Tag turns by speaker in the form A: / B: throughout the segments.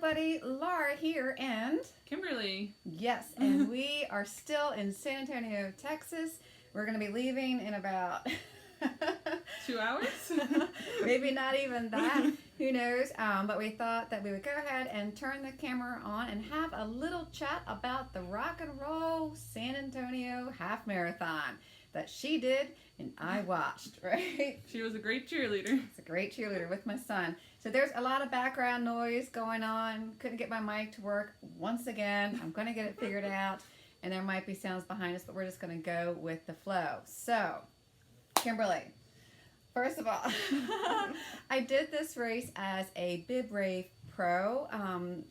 A: everybody, Laura here and
B: Kimberly.
A: yes, and we are still in San Antonio, Texas. We're going to be leaving in about
B: 2 hours?
A: maybe not even that, who knows, but we thought that we would go ahead and turn the camera on and have a little chat about the rock and roll San Antonio half marathon that she did and I watched, right?
B: She was a great cheerleader.
A: It's a great cheerleader with my son. So there's a lot of background noise going on. Couldn't get my mic to work once again. I'm going to get it figured out. And there might be sounds behind us, but we're just going to go with the flow. So, Kimberly, first of all, I did this race as a Bib Brave Pro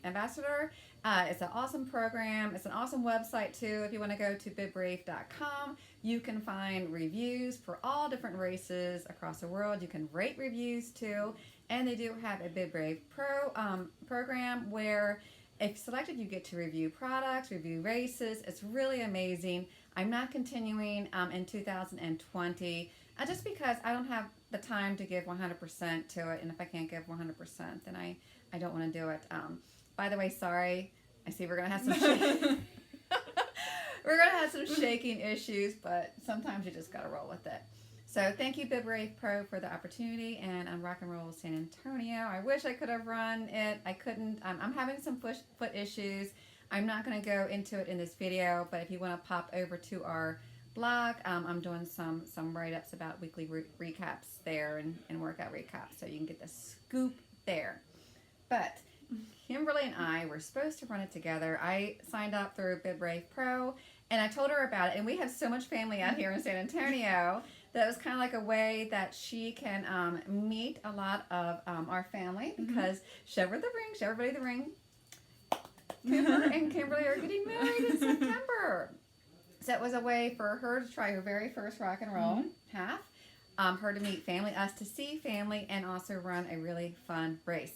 A: ambassador. It's an awesome program. It's an awesome website too. If you want to go to bibbrave.com, you can find reviews for all different races across the world. You can rate reviews too. And they do have a Bib Brave Pro program where if selected, you get to review products, review races. It's really amazing. I'm not continuing in 2020 just because I don't have the time to give 100% to it. And if I can't give 100%, then I don't want to do it. By the way, sorry. I see we're going to have some we're going to have some shaking issues, but sometimes you just got to roll with it. So thank you, Bib Brave Pro, for the opportunity, and I'm Rock and Roll San Antonio. I wish I could have run it. I couldn't. I'm having some foot issues. I'm not going to go into it in this video, but if you want to pop over to our blog, I'm doing some write-ups about weekly recaps there and workout recaps, so you can get the scoop there. But Kimberly and I were supposed to run it together. I signed up through Bib Brave Pro, and I told her about it, and we have so much family out here in San Antonio that was kind of like a way that she can meet a lot of our family because show everybody the ring. Cooper and Kimberly are getting married in September. So it was a way for her to try her very first rock and roll half, her to meet family, us to see family, and also run a really fun race.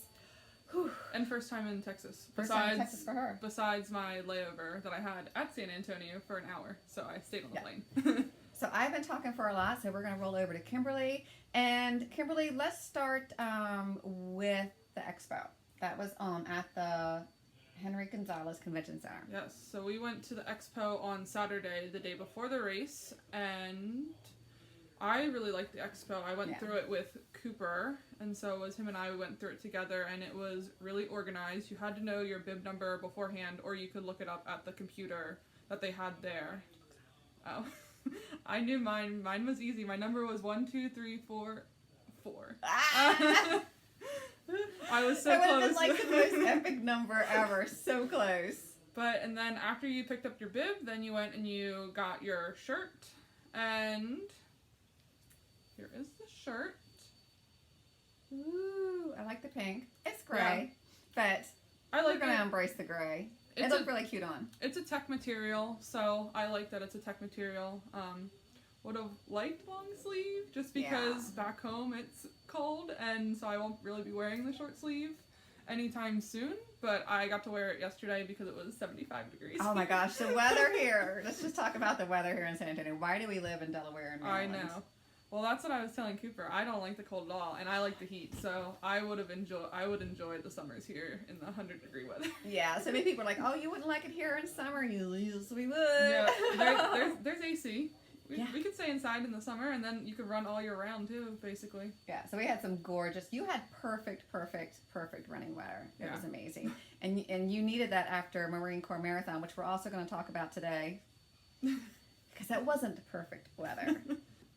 A: Whew.
B: And first time in Texas.
A: First time in Texas for her.
B: Besides my layover that I had at San Antonio for an hour. So I stayed on the plane.
A: So I've been talking for a lot, so we're going to roll over to Kimberly. And Kimberly, let's start with the expo. That was at the Henry Gonzalez Convention Center.
B: Yes, so we went to the expo on Saturday, the day before the race, and I really liked the expo. I went through it with Cooper, and so it was him and I. We went through it together, and it was really organized. You had to know your bib number beforehand, or you could look it up at the computer that they had there. Oh. I knew mine. Mine was easy. My number was 1, 2, 3, 4, 4. I was so close.
A: That would have been like the most epic number ever. So close.
B: And then after you picked up your bib, then you went and you got your shirt. And here is the shirt.
A: Ooh, I like the pink. It's gray, but we're going to embrace the gray. It looked really cute on.
B: It's a tech material, so I like that it's a tech material. Would have liked long sleeve, just because back home it's cold, and so I won't really be wearing the short sleeve anytime soon. But I got to wear it yesterday because it was 75 degrees.
A: Oh my gosh, the weather here. Let's just talk about the weather here in San Antonio. Why do we live in Delaware and Maryland?
B: I know. Well, that's what I was telling Cooper. I don't like the cold at all, and I like the heat. So I would enjoy the summers here in the 100-degree weather.
A: Yeah. So many people are like, "Oh, you wouldn't like it here in summer." Yes, we would.
B: Yeah. There's AC. We could stay inside in the summer, and then you could run all year round too, basically.
A: Yeah. So we had some gorgeous. You had perfect running weather. It was amazing, and you needed that after Marine Corps Marathon, which we're also going to talk about today, because that wasn't perfect weather.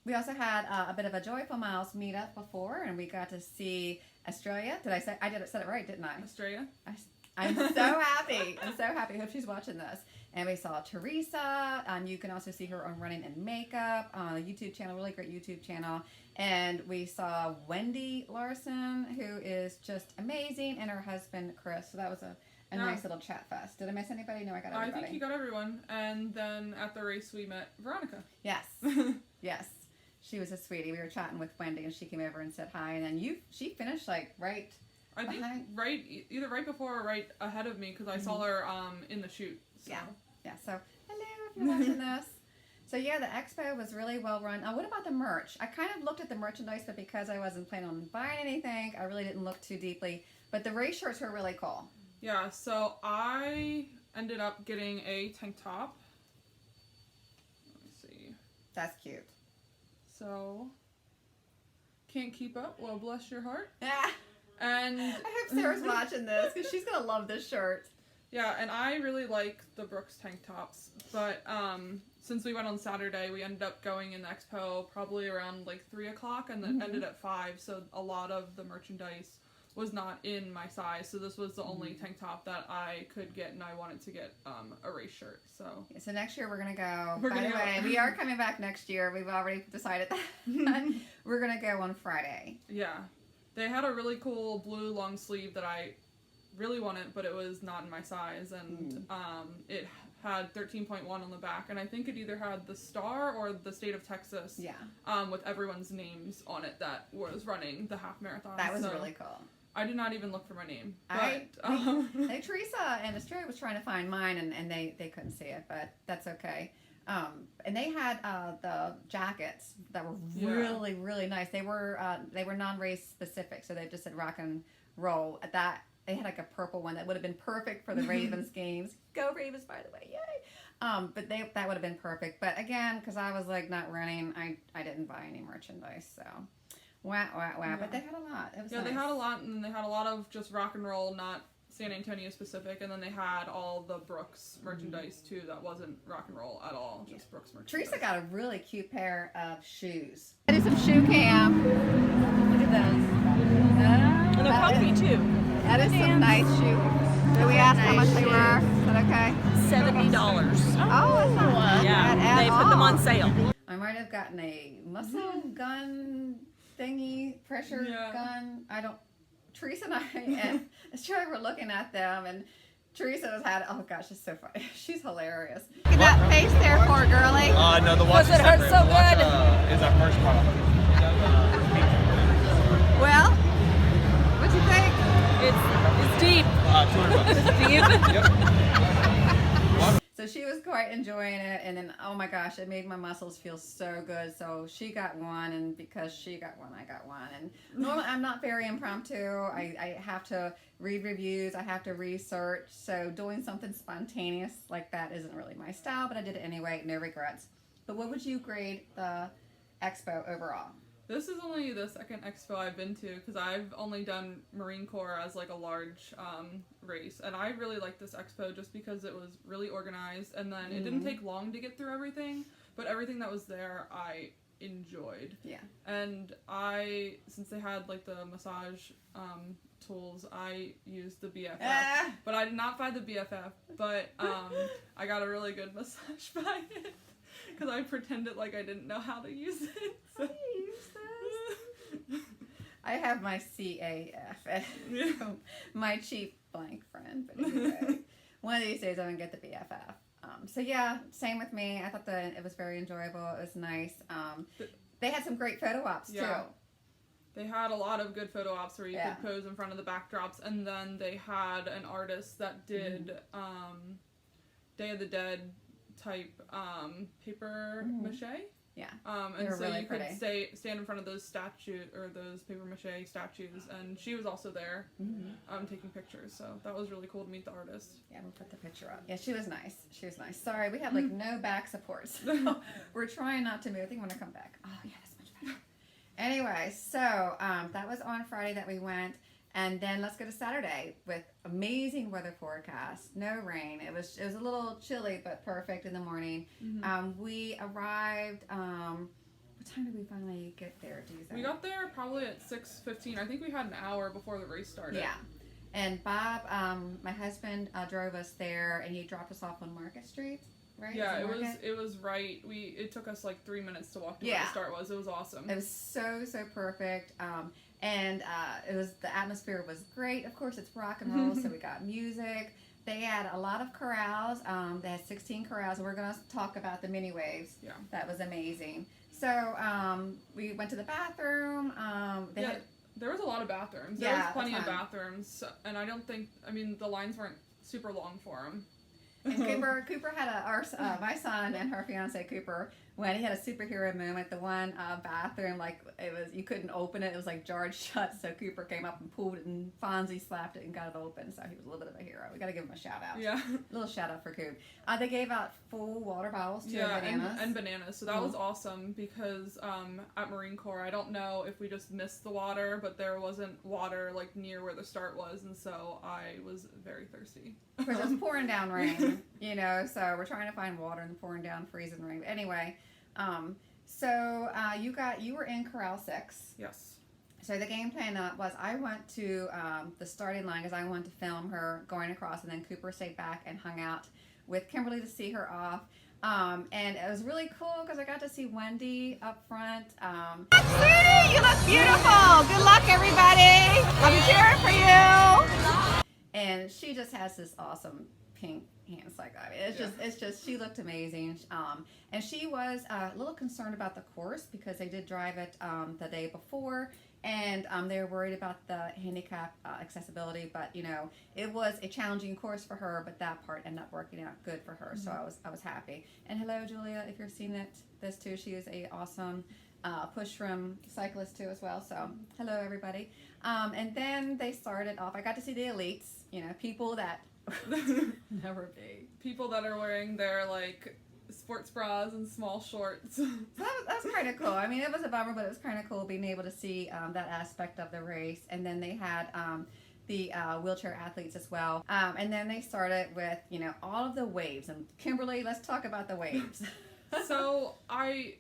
A: We also had a bit of a Joyful Miles meetup before, and we got to see Australia. Did I say said it right, didn't I?
B: Australia.
A: I'm so happy. I'm so happy. I hope she's watching this. And we saw Teresa. You can also see her on Running and Makeup on a YouTube channel, really great YouTube channel. And we saw Wendy Larson, who is just amazing, and her husband Chris. So that was a nice little chat fest. Did I miss anybody? No, I got everybody.
B: I think you got everyone. And then at the race we met Veronica.
A: Yes. Yes. She was a sweetie. We were chatting with Wendy, and she came over and said hi. And then she finished like right.
B: I think either right before or right ahead of me, because I saw her in the chute. So.
A: Yeah. So hello if you're watching this. So yeah, the expo was really well run. What about the merch? I kind of looked at the merchandise, but because I wasn't planning on buying anything, I really didn't look too deeply. But the race shirts were really cool.
B: Yeah, so I ended up getting a tank top. Let me see.
A: That's cute.
B: So, can't keep up. Well, bless your heart.
A: Ah,
B: And
A: I hope Sarah's watching this because she's gonna love this shirt.
B: yeah, and I really like the Brooks tank tops, but since we went on Saturday, we ended up going in the expo probably around like 3 o'clock, and then ended at 5. So a lot of the merchandise was not in my size, so this was the only tank top that I could get, and I wanted to get a race shirt.
A: So next year we're gonna go.
B: We're
A: By
B: gonna
A: the way,
B: go.
A: we are coming back next year. We've already decided that. We're gonna go on Friday.
B: Yeah, they had a really cool blue long sleeve that I really wanted, but it was not in my size, and it had 13.1 on the back, and I think it either had the star or the state of Texas.
A: Yeah.
B: With everyone's names on it that was running the half marathon.
A: That was really cool.
B: I did not even look for my name. But,
A: I think Teresa and Australia was trying to find mine, and they couldn't see it, but that's okay. And they had the jackets that were really, really nice. They were non-race specific, so they just said rock and roll. They had like a purple one that would have been perfect for the Ravens games. Go Ravens, by the way, yay! But that would have been perfect. But again, because I was like not running, I didn't buy any merchandise, so. Wow. Yeah. But they had a lot. It was nice.
B: They had a lot, and they had a lot of just rock and roll, not San Antonio specific, and then they had all the Brooks merchandise too that wasn't rock and roll at all, just Brooks merchandise.
A: Teresa got a really cute pair of shoes. I did some shoe cam. Look at those.
C: And they're comfy too.
A: That is some nice shoes. Did we ask how much they were? Is that okay?
C: $70.
A: Oh, that's not bad
C: Yeah,
A: at
C: they put them
A: all.
C: on sale.
A: I might have gotten a muscle gun thingy, pressure gun. Teresa and I and Australia were looking at them, and Teresa oh gosh, it's so funny. She's hilarious. Look at that face there for girly.
D: No, the watch
C: Does it hurt
D: separate.
C: so
D: The watch,
C: good?
D: is our first product.
A: Well, what'd you think?
C: It's deep.
D: $200. Yep.
A: So she was quite enjoying it, and then oh my gosh, it made my muscles feel so good. So she got one, and because she got one, I got one. And normally I'm not very impromptu. I have to read reviews, I have to research. So doing something spontaneous like that isn't really my style, but I did it anyway. No regrets. But what would you grade the expo overall?
B: This is only the second expo I've been to, because I've only done Marine Corps as like a large race, and I really liked this expo just because it was really organized, and then it didn't take long to get through everything, but everything that was there I enjoyed.
A: Yeah.
B: And since they had like the massage tools, I used the BFF, but I did not buy the BFF, but I got a really good massage by it. Because I pretended like I didn't know how to use it. So.
A: I have my CAF, my cheap blank friend. But anyway, one of these days I'm gonna get the BFF. So yeah, same with me. I thought that it was very enjoyable. It was nice. They had some great photo ops too.
B: They had a lot of good photo ops where you could pose in front of the backdrops, and then they had an artist that did Day of the Dead type paper mache.
A: Yeah.
B: And so
A: really
B: you
A: pretty.
B: could stand in front of those those paper mache statues, and she was also there taking pictures. So that was really cool to meet the artist.
A: Yeah, we'll put the picture up. Yeah, she was nice. She was nice. Sorry, we have like no back support, so we're trying not to move. I think I'm gonna come back. Oh yeah, that's much better. Anyway, so that was on Friday that we went. And then let's go to Saturday with amazing weather forecast. No rain. It was a little chilly, but perfect in the morning. We arrived. What time did we finally get there? Do you think?
B: We got there probably at 6:15. I think we had an hour before the race started.
A: Yeah. And Bob, my husband, drove us there, and he dropped us off on Market Street. Right?
B: Yeah, it was right. It took us like 3 minutes to walk to where the start was. It was awesome.
A: It was so perfect. And the atmosphere was great. Of course, it's rock and roll, so we got music. They had a lot of corrals. They had 16 corrals, and we're going to talk about the mini waves.
B: Yeah.
A: That was amazing. So we went to the bathroom.
B: There was a lot of bathrooms. There was plenty of bathrooms, and the lines weren't super long for them.
A: And Cooper had my son and her fiance Cooper Wendy had a superhero moment. The one bathroom, like it was, you couldn't open it. It was like jarred shut. So Cooper came up and pulled it, and Fonzie slapped it and got it open. So he was a little bit of a hero. We got to give him a shout out.
B: Yeah.
A: A little shout out for Coop. They gave out full water bottles too,
B: Yeah,
A: and bananas.
B: and bananas. So that was awesome because at Marine Corps, I don't know if we just missed the water, but there wasn't water like near where the start was, and so I was very thirsty.
A: Of course, it was pouring down rain, you know, so we're trying to find water and pouring down freezing rain. But anyway, you were in Corral 6.
B: Yes.
A: So the game plan was I went to the starting line because I wanted to film her going across, and then Cooper stayed back and hung out with Kimberly to see her off. And it was really cool because I got to see Wendy up front.
C: Lexi, you look beautiful. Good luck, everybody. I'm cheering for you.
A: And she just has this awesome pink hands. Like, I mean, it's just, she looked amazing. And she was a little concerned about the course because they did drive it the day before. And they were worried about the handicap accessibility, but you know, it was a challenging course for her, but that part ended up working out good for her. So I was happy. And hello, Julia, if you're seeing this too, she is a awesome push from cyclist too as well. So hello, everybody. And then they started off. I got to see the elites. You know, people that never be.
B: People that are wearing their like sports bras and small shorts.
A: That's kind of cool. I mean, it was a bummer, but it was kind of cool being able to see that aspect of the race. And then they had the wheelchair athletes as well. And then they started with, you know, all of the waves. And Kimberly, let's talk about the waves.
B: So I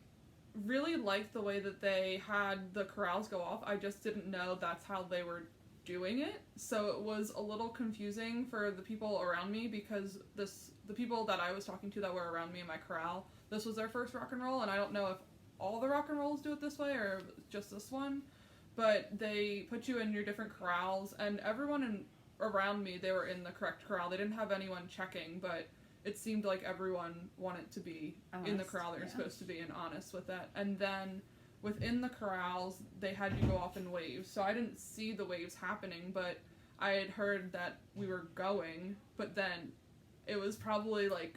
B: really liked the way that they had the corrals go off. I just didn't know that's how they were doing it. So it was a little confusing for the people around me because the people that I was talking to that were around me in my corral, this was their first rock and roll, and I don't know if all the rock and rolls do it this way or just this one, but they put you in your different corrals, and everyone around me, they were in the correct corral. They didn't have anyone checking, but it seemed like everyone wanted to be in the corral they're supposed to be and honest with that. And then within the corrals, they had you go off in waves. So I didn't see the waves happening, but I had heard that we were going, but then it was probably like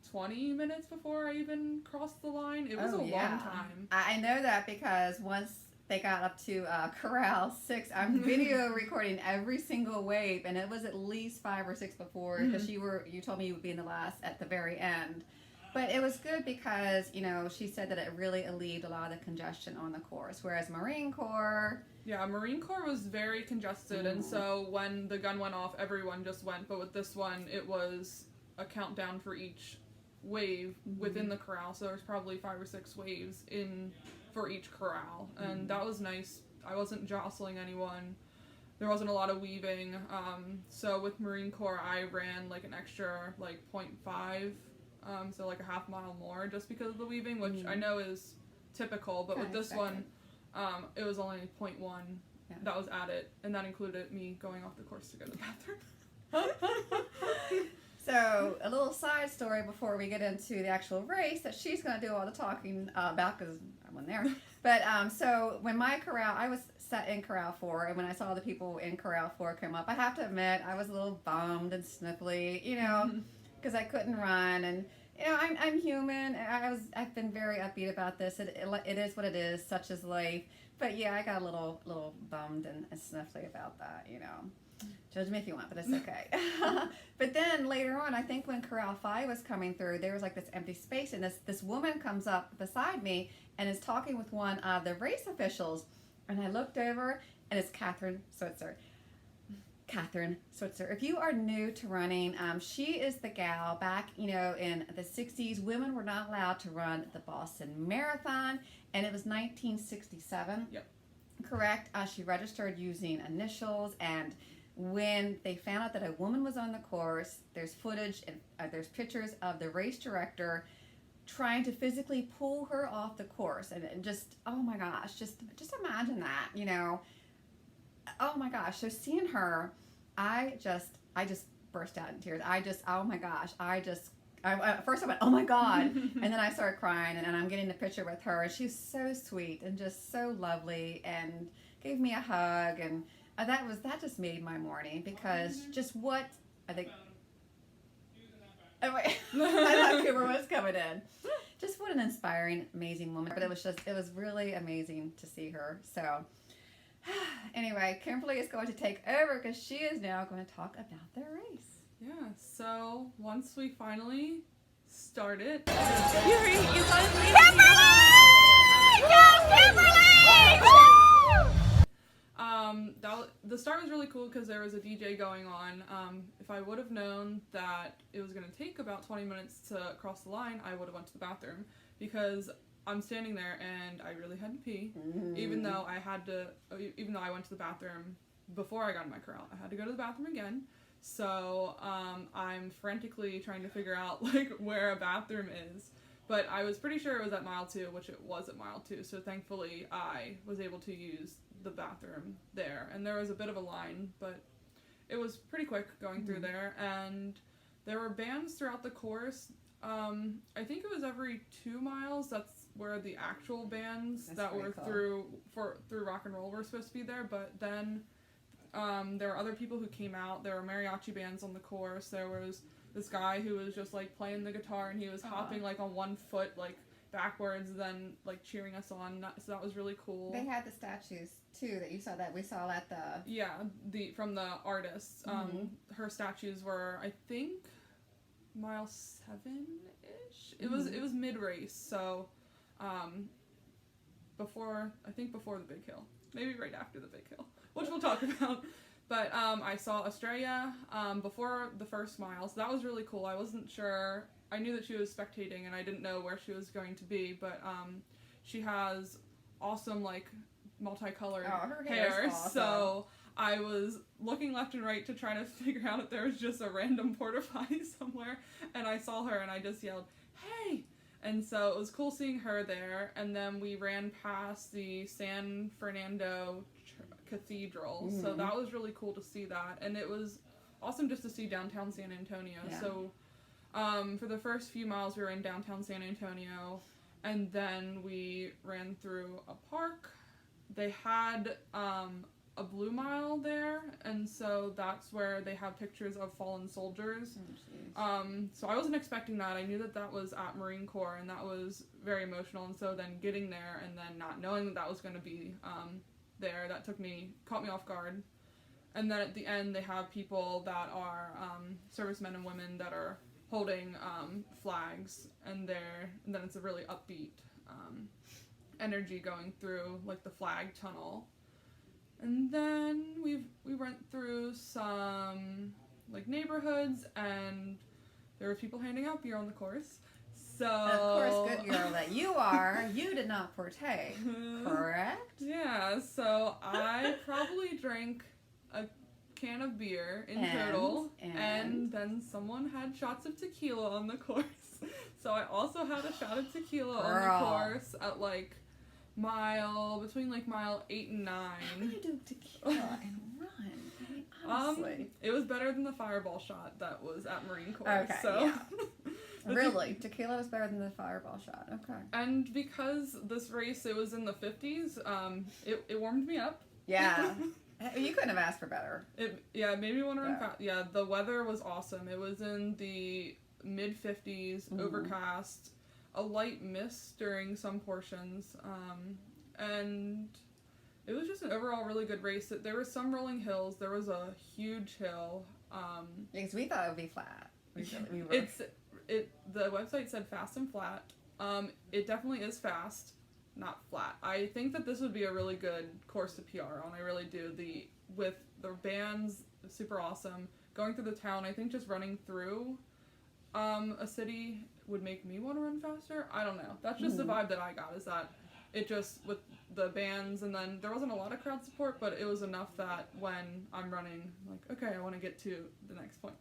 B: 20 minutes before I even crossed the line. It was a long time.
A: I know that because once they got up to Corral 6, I'm video recording every single wave, and it was at least 5 or 6 before because you told me you would be in the last at the very end. But it was good because, you know, she said that it really alleviated a lot of the congestion on the course, whereas Marine Corps...
B: Yeah, Marine Corps was very congested, and so when the gun went off, everyone just went. But with this one, it was a countdown for each wave within the corral, so there was probably 5 or 6 waves for each corral, and that was nice. I wasn't jostling anyone. There wasn't a lot of weaving. So with Marine Corps, I ran like an extra like 0.5. So like a half mile more just because of the weaving, which I know is typical, but with this one, it was only 0.1 that was added, and that included me going off the course to go to the bathroom.
A: So a little side story before we get into the actual race that she's going to do all the talking about because I wasn't there. But so when my corral, I was set in Corral 4, and when I saw the people in Corral 4 come up, I have to admit I was a little bummed and sniffly, you know, because I couldn't run, and you know I'm human. I've been very upbeat about this. It is what it is. Such is life. But yeah, I got a little bummed and sniffly about that, you know. Judge me if you want, but it's okay. But then later on, I think when Corral 5 was coming through, there was like this empty space, and this woman comes up beside me and is talking with one of the race officials, and I looked over, and it's Catherine Switzer. Catherine Switzer. If you are new to running, she is the gal back, you know, in the 60s. Women were not allowed to run the Boston Marathon, and it was 1967.
B: Yep.
A: Correct. She registered using initials, and when they found out that a woman was on the course, there's footage and there's pictures of the race director trying to physically pull her off the course, and just, oh my gosh, just imagine that, you know. Oh my gosh. So seeing her, I just burst out in tears. Oh my gosh. First I went, oh my God. And then I started crying, and I'm getting the picture with her. And she's so sweet and just so lovely and gave me a hug. And that just made my morning because just what I think. Anyway, I thought Cooper was coming in. just what an inspiring, amazing woman. But it was really amazing to see her. So anyway, Kimberly is going to take over because she is now going to talk about their race.
B: Yeah, so once we finally started,
C: Kimberly! Go, Kimberly! Woo!
B: the start was really cool because there was a DJ going on. If I would have known that it was going to take about 20 minutes to cross the line, I would have went to the bathroom because I'm standing there and I really had to pee. Even though I went to the bathroom before I got in my corral, I had to go to the bathroom again. So I'm frantically trying to figure out like where a bathroom is. But I was pretty sure it was at mile 2, which it was at mile 2. So thankfully I was able to use the bathroom there. And there was a bit of a line, but it was pretty quick going through there. And there were bands throughout the course. I think it was every 2 miles. That's where the actual bands that were cool. through rock and roll were supposed to be there. But then there were other people who came out. There were mariachi bands on the course. There was this guy who was just like playing the guitar and he was hopping like on one foot like backwards, then like cheering us on. So that was really cool.
A: They had the statues too that you saw that we saw at the
B: from the artists. Her statues were I think mile 7-ish. It was mid race, so before the big hill, maybe right after the big hill, which we'll talk about. But I saw Australia before the first mile, so that was really cool. I wasn't sure. I knew that she was spectating, and I didn't know where she was going to be. But she has awesome, like, multicolored hair. Awesome. So I was looking left and right to try to figure out if there was just a random porta potty somewhere. And I saw her, and I just yelled, "Hey!" And so it was cool seeing her there. And then we ran past the San Fernando Cathedral, so that was really cool to see that, and it was awesome just to see downtown San Antonio. So for the first few miles we were in downtown San Antonio, and then we ran through a park. They had a blue mile there, and so that's where they have pictures of fallen soldiers. So I wasn't expecting that. I knew that was at Marine Corps, and that was very emotional, and so then getting there and then not knowing that was going to be there, that caught me off guard. And then at the end they have people that are servicemen and women that are holding flags, and then it's a really upbeat energy going through like the flag tunnel. And then we went through some like neighborhoods, and there were people handing out beer on the course. So,
A: of course, good girl that you are, you did not partake, correct?
B: Yeah, so I probably drank a can of beer in total, and then someone had shots of tequila on the course. So I also had a shot of tequila on the course at like between mile 8 and 9.
A: How do you do tequila and run? I mean, honestly.
B: It was better than the fireball shot that was at Marine Corps. Okay, so.
A: Yeah. Really? Tequila was better than the fireball shot. Okay.
B: And because this race, it was in the 50s, it warmed me up.
A: Yeah. You couldn't have asked for better.
B: It made me want to run fast. Yeah, the weather was awesome. It was in the mid-50s, overcast, a light mist during some portions, and it was just an overall really good race. There were some rolling hills. There was a huge hill.
A: Because we thought it would be flat. We were.
B: The website said fast and flat. It definitely is fast, not flat. I think that this would be a really good course to PR on. I really do. With the bands, super awesome. Going through the town, I think just running through a city would make me want to run faster. I don't know. That's just the vibe that I got, is that it just, with the bands, and then there wasn't a lot of crowd support, but it was enough that when I'm running, I'm like, okay, I want to get to the next point.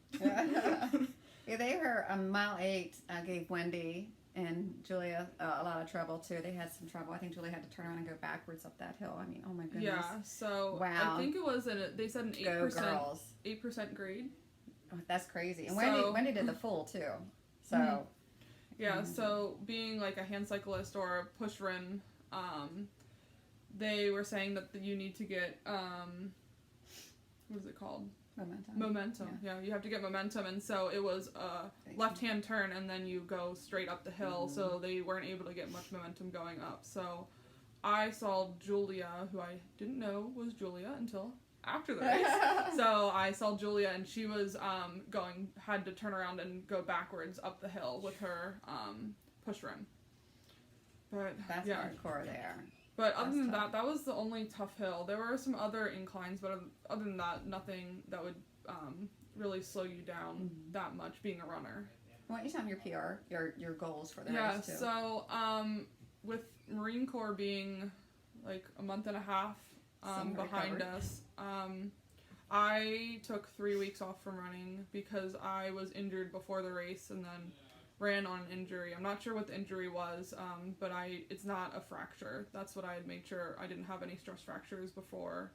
A: Yeah, they were mile 8. Gave Wendy and Julia a lot of trouble too. They had some trouble. I think Julia had to turn around and go backwards up that hill. I mean, oh my goodness.
B: Yeah. So
A: wow.
B: I think it was they said an 8% grade.
A: Oh, that's crazy. And Wendy did the full too. So.
B: Yeah. So being like a hand cyclist or a push rim, they were saying that you need to get what is it called?
A: Momentum.
B: Yeah, you have to get momentum, and so it was a left-hand turn, and then you go straight up the hill, so they weren't able to get much momentum going up. So I saw Julia, who I didn't know was Julia until after the race. So I saw Julia, and she was had to turn around and go backwards up the hill with her push rim. But
A: that's hardcore there.
B: But other than that was the only tough hill. There were some other inclines, but other than that, nothing that would really slow you down that much being a runner.
A: Why don't you tell me your PR, your goals for the
B: race
A: too?
B: So with Marine Corps being like a month and a half behind us, I took 3 weeks off from running because I was injured before the race and then ran on an injury. I'm not sure what the injury was, but it's not a fracture. That's what I had made sure. I didn't have any stress fractures before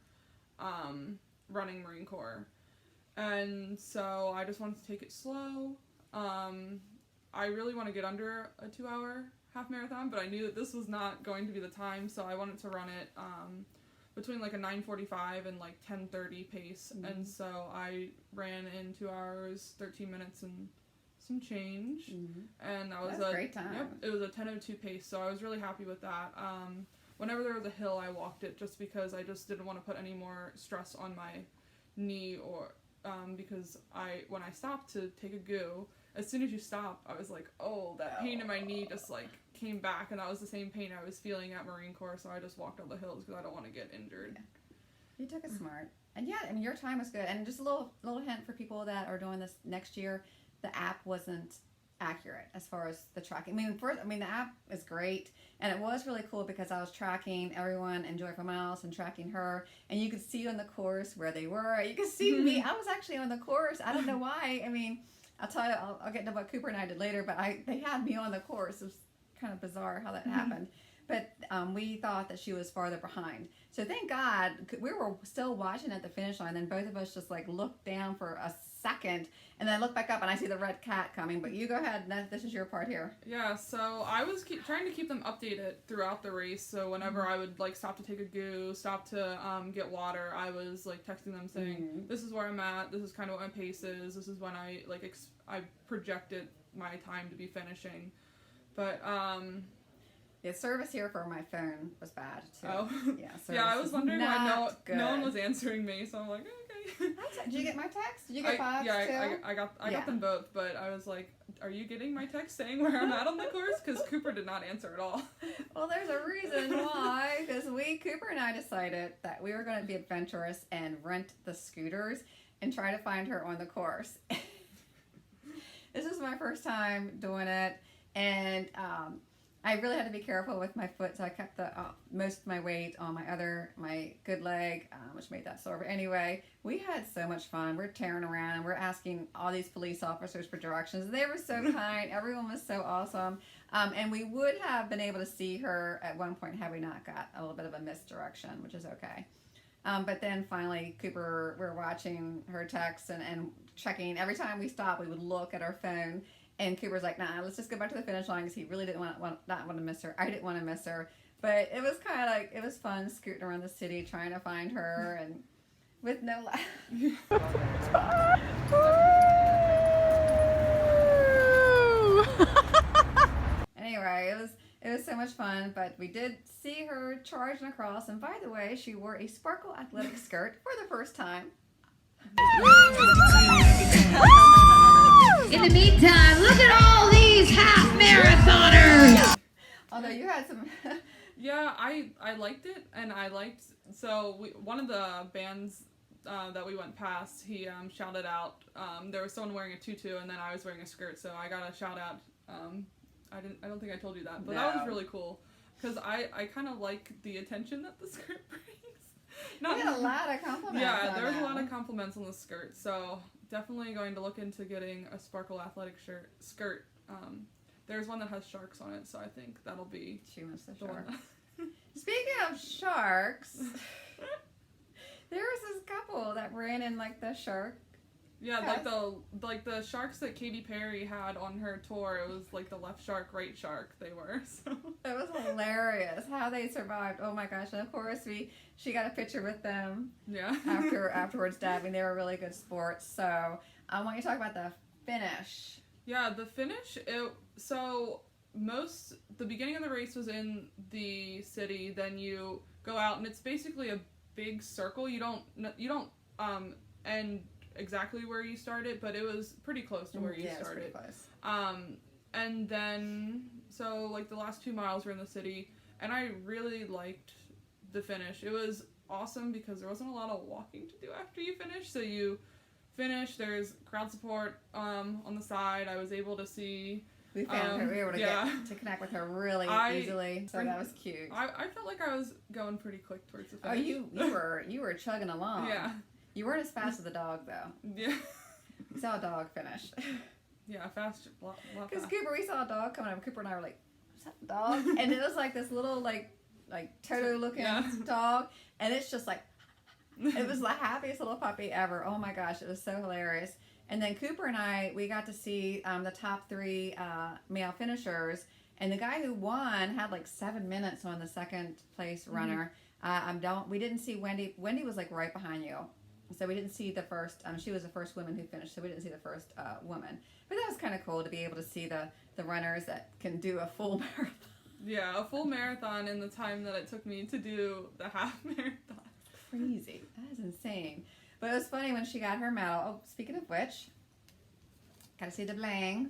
B: running Marine Corps. And so I just wanted to take it slow. I really want to get under a 2-hour half marathon, but I knew that this was not going to be the time, so I wanted to run it between like a 9:45 and like 10:30 pace. And so I ran in 2 hours, 13 minutes, and some change, and that was
A: a great time.
B: Yep, it was a 10:02 pace, so I was really happy with that. Whenever there was a hill, I walked it just because I just didn't want to put any more stress on my knee, or because when I stopped to take a goo, as soon as you stop, I was like, oh, that pain in my knee just like came back, and that was the same pain I was feeling at Marine Corps, so I just walked up the hills because I don't want to get injured.
A: Yeah. You took it smart, and yeah, I mean your time was good. And just a little hint for people that are doing this next year. The app wasn't accurate as far as the tracking. The app is great, and it was really cool because I was tracking everyone in Joy for Miles and tracking her, and you could see on the course where they were. You could see me. I was actually on the course. I don't know why. I mean, I'll tell you. I'll get into what Cooper and I did later, but they had me on the course. It was kind of bizarre how that happened. But we thought that she was farther behind. So thank God we were still watching at the finish line. Then both of us just like looked down for a second, and then I look back up and I see the red cat coming. But you go ahead. This is your part here.
B: Yeah. So I was trying to keep them updated throughout the race. So whenever I would like stop to take a goo, stop to get water, I was like texting them saying, "This is where I'm at. This is kind of what my pace is. This is when I like I projected my time to be finishing." But
A: the service here for my phone was bad too.
B: Oh.
A: Yeah,
B: I was wondering why no one
A: good.
B: was answering me, so I'm like, okay.
A: Did you get my text? Did you get Bob's too?
B: I got them both, but I was like, are you getting my text saying where I'm at on the course? Because Cooper did not answer at all.
A: Well, there's a reason why. Because Cooper and I decided that we were going to be adventurous and rent the scooters and try to find her on the course. This is my first time doing it, and I really had to be careful with my foot, so I kept the most of my weight on my good leg, which made that sore. But anyway, we had so much fun. We're tearing around, and we're asking all these police officers for directions. They were so kind. Everyone was so awesome. And we would have been able to see her at one point had we not got a little bit of a misdirection, which is okay. But then finally, Cooper, we're watching her text and checking. Every time we stopped, we would look at our phone. And Cooper's like, nah, let's just go back to the finish line because he really didn't want to miss her. I didn't want to miss her. But it was kind of like, it was fun scooting around the city trying to find her and with no Anyway, it was so much fun, but we did see her charging across. And by the way, she wore a sparkle athletic skirt for the first time.
E: In the meantime, look at all these half marathoners.
A: Although you had some.
B: Yeah, I liked it, and one of the bands that we went past, he shouted out. There was someone wearing a tutu, and then I was wearing a skirt, so I got a shout out. I don't think I told you that, but that was really cool because I kind of like the attention that the skirt brings.
A: You had a lot of compliments.
B: Yeah, there was a lot of compliments on the skirt, so definitely going to look into getting a sparkle athletic skirt. There's one that has sharks on it, so I think that'll be.
A: She wants the
B: one.
A: shark. Speaking of sharks, there was this couple that ran in like the shark
B: Yeah,
A: Yes.
B: like the sharks that Katy Perry had on her tour. It was like the left shark, right shark. They were. So.
A: It was hilarious how they survived. Oh my gosh! And of course, she got a picture with them.
B: Yeah.
A: Afterwards diving. They were really good sports. So I want you to talk about the finish.
B: Yeah, the finish. The beginning of the race was in the city. Then you go out, and it's basically a big circle. You don't end exactly where you started, but it was pretty close to where you started.
A: It was pretty close.
B: And then so like the last 2 miles were in the city, and I really liked the finish. It was awesome because there wasn't a lot of walking to do after you finish. So you finish. There's crowd support on the side. I was able to see.
A: We found her. We were able to get to connect with her really easily. So that was cute.
B: I felt like I was going pretty quick towards the
A: Oh,
B: finish.
A: you were chugging along.
B: Yeah.
A: You weren't as fast as the dog though.
B: Yeah.
A: We saw a dog finish.
B: Yeah, fast.
A: Because Cooper, we saw a dog coming up. Cooper and I were like, "Is that the dog?" And it was like this little like Toto looking dog, and it's just like it was the happiest little puppy ever. Oh my gosh, it was so hilarious. And then Cooper and I, we got to see the top 3 male finishers, and the guy who won had like 7 minutes on the second place runner. We didn't see Wendy. Wendy was like right behind you. So we didn't see the first, she was the first woman who finished, so we didn't see the first woman. But that was kind of cool to be able to see the runners that can do a full marathon.
B: Yeah, a full marathon in the time that it took me to do the half marathon.
A: Crazy. That is insane. But it was funny when she got her medal. Oh, speaking of which, got to see the bling.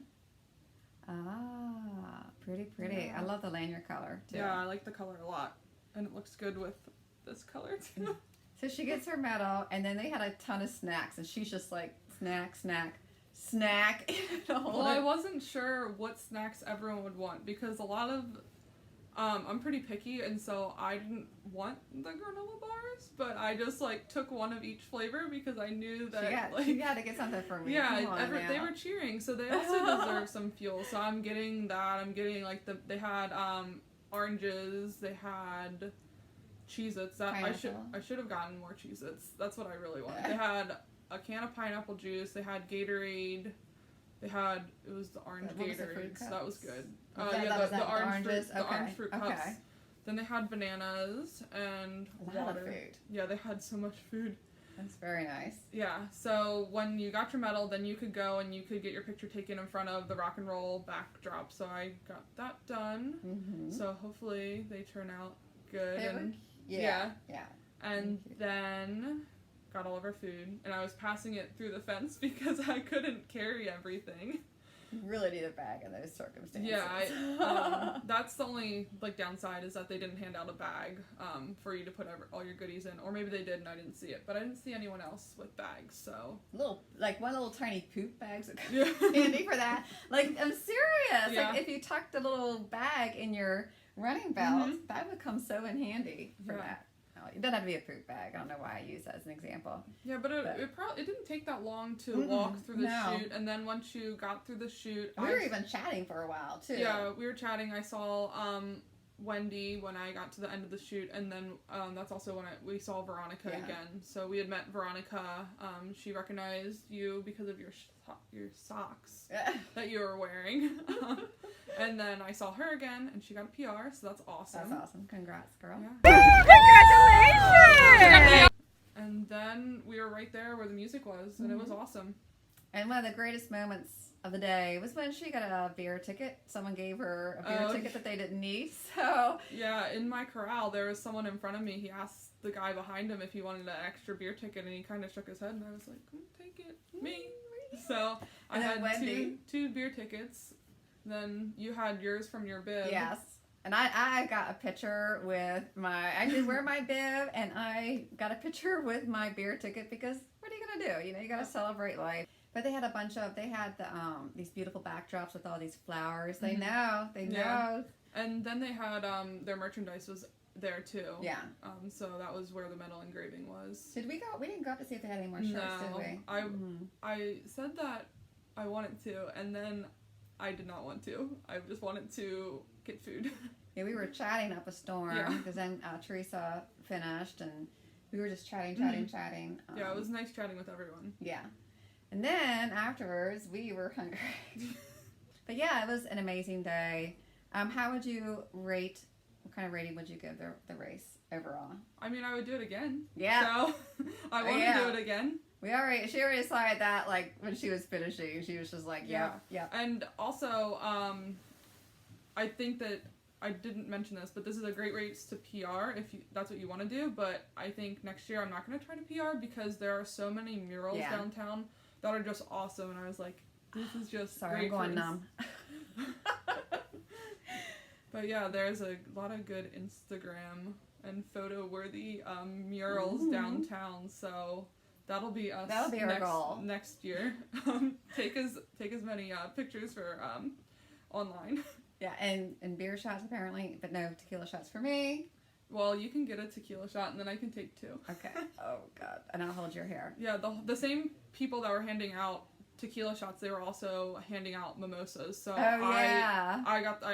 A: Ah, pretty. Yeah. I love the lanyard color, too.
B: Yeah, I like the color a lot. And it looks good with this color, too.
A: So she gets her medal, and then they had a ton of snacks, and she's just like, snack.
B: Well, I wasn't sure what snacks everyone would want, because a lot of, I'm pretty picky, and so I didn't want the granola bars, but I just, like, took one of each flavor, because I knew that,
A: she had to get something for me.
B: Yeah, they were cheering, so they also deserve some fuel, so I'm getting that. I'm getting, like, they had, oranges, they had Cheez-Its. I should have gotten more Cheez-Its. That's what I really wanted. They had a can of pineapple juice. They had Gatorade. It was the orange Gatorade. So that was good. The orange fruit cups. Okay. Then they had bananas and
A: a lot
B: water.
A: Of food.
B: Yeah, they had so much food.
A: That's very nice.
B: Yeah, so when you got your medal, then you could go and you could get your picture taken in front of the rock and roll backdrop. So I got that done. Mm-hmm. So hopefully they turn out good. Yeah. And then got all of our food, and I was passing it through the fence because I couldn't carry everything.
A: You really need a bag in those circumstances.
B: Yeah, that's the only downside is that they didn't hand out a bag for you to put all your goodies in, or maybe they did and I didn't see it, but I didn't see anyone else with bags. So
A: one little tiny poop bags would come handy for that. Like, I'm serious.
B: Yeah.
A: Like if you tucked a little bag in your running belt, that would come so in handy for that. It doesn't have to be a poop bag. I don't know why I use that as an example.
B: Yeah, but it didn't take that long to walk through the chute, and then once you got through the chute,
A: we were even chatting for a while too.
B: Yeah, we were chatting. I saw Wendy when I got to the end of the chute, and then that's also when we saw Veronica again. So we had met Veronica. She recognized you because of your socks that you were wearing. And then I saw her again, and she got a PR, so that's awesome.
A: That's awesome. Congrats, girl.
B: Yeah.
C: Congratulations!
B: And then we were right there where the music was, and it was awesome.
A: And one of the greatest moments of the day was when she got a beer ticket. Someone gave her a beer ticket that they didn't need. So
B: yeah, in my corral, there was someone in front of me. He asked the guy behind him if he wanted an extra beer ticket, and he kind of shook his head, and I was like, take it, me. So I had two beer tickets. Then you had yours from your bib.
A: Yes. And I got a picture with I did wear my bib, and I got a picture with my beer ticket because what are you going to do? You got to celebrate life. But they had these beautiful backdrops with all these flowers. They know.
B: And then they had, their merchandise was there too.
A: Yeah.
B: So that was where the metal engraving was.
A: Did we go? We didn't go up to see if they had any more shirts, did we?
B: I said that I wanted to, and then I did not want to. I just wanted to get food.
A: Yeah, we were chatting up a storm because then Teresa finished, and we were just chatting.
B: Yeah, it was nice chatting with everyone.
A: Yeah. And then afterwards, we were hungry. But yeah, it was an amazing day. How would you rate, what kind of rating would you give the race overall?
B: I mean, I would do it again.
A: Yeah.
B: So I want to
A: Yeah.
B: do it again.
A: She already decided that, like, when she was finishing, she was just like, yeah.
B: And also, I think that I didn't mention this, but this is a great race to PR if that's what you want to do. But I think next year I'm not going to try to PR because there are so many murals downtown that are just awesome. And I was like, this is just
A: Sorry,
B: great.
A: I'm going numb.
B: But yeah, there's a lot of good Instagram and photo-worthy murals downtown. So that'll be us.
A: That'll be our goal
B: next year. Take as many pictures for online.
A: Yeah, and beer shots apparently, but no tequila shots for me.
B: Well, you can get a tequila shot and then I can take 2.
A: Okay. Oh God, and I'll hold your hair.
B: Yeah, the same people that were handing out tequila shots, they were also handing out mimosas. So I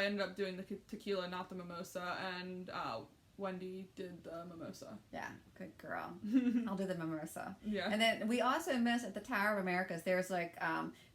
B: ended up doing the tequila, not the mimosa, and Wendy did the mimosa.
A: Yeah, good girl. I'll do the mimosa.
B: Yeah.
A: And then we also missed at the Tower of Americas, there's like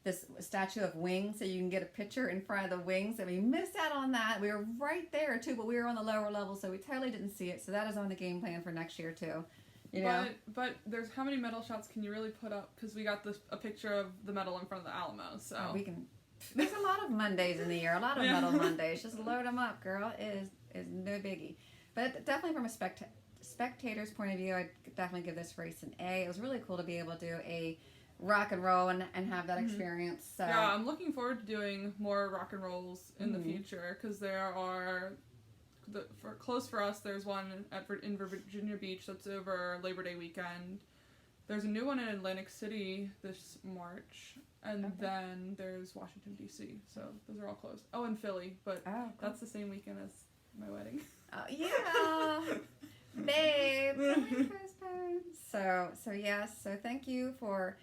A: this statue of wings, so you can get a picture in front of the wings, and we missed out on that. We were right there too, but we were on the lower level, so we totally didn't see it. So that is on the game plan for next year too. You know?
B: But there's how many medal shots can you really put up? Because we got a picture of the medal in front of the Alamo, so.
A: We can. There's a lot of Mondays in the year, a lot of medal Mondays. Just load them up, girl. It is no biggie. But definitely from a spectator's point of view, I'd definitely give this race an A. It was really cool to be able to do a rock and roll and have that experience. So.
B: Yeah, I'm looking forward to doing more rock and rolls in the future because there are, close for us, there's one in Virginia Beach that's over Labor Day weekend. There's a new one in Atlantic City this March. And then there's Washington, D.C. So those are all closed. Oh, and Philly, but that's the same weekend as my wedding.
A: Oh, yeah. Babe. So yes. So thank you for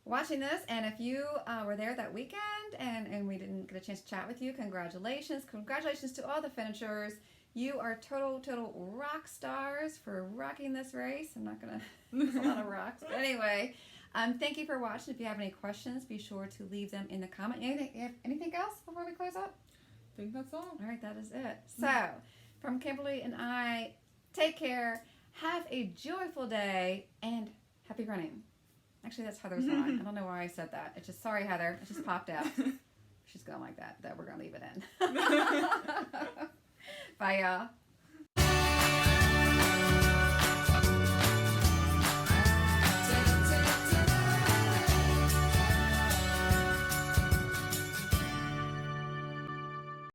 A: watching this. And if you were there that weekend and we didn't get a chance to chat with you, congratulations. Congratulations to all the finishers. You are total rock stars for rocking this race. I'm not going to, there's a lot of rocks. But anyway, thank you for watching. If you have any questions, be sure to leave them in the comment. Anything else before we close up?
B: I think that's all.
A: All right, that is it. So, from Kimberly and I, take care, have a joyful day, and happy running. Actually, that's Heather's line. I don't know why I said that. It's just, sorry, Heather. It just popped out. She's going like that we're going to leave it in. Bye, y'all.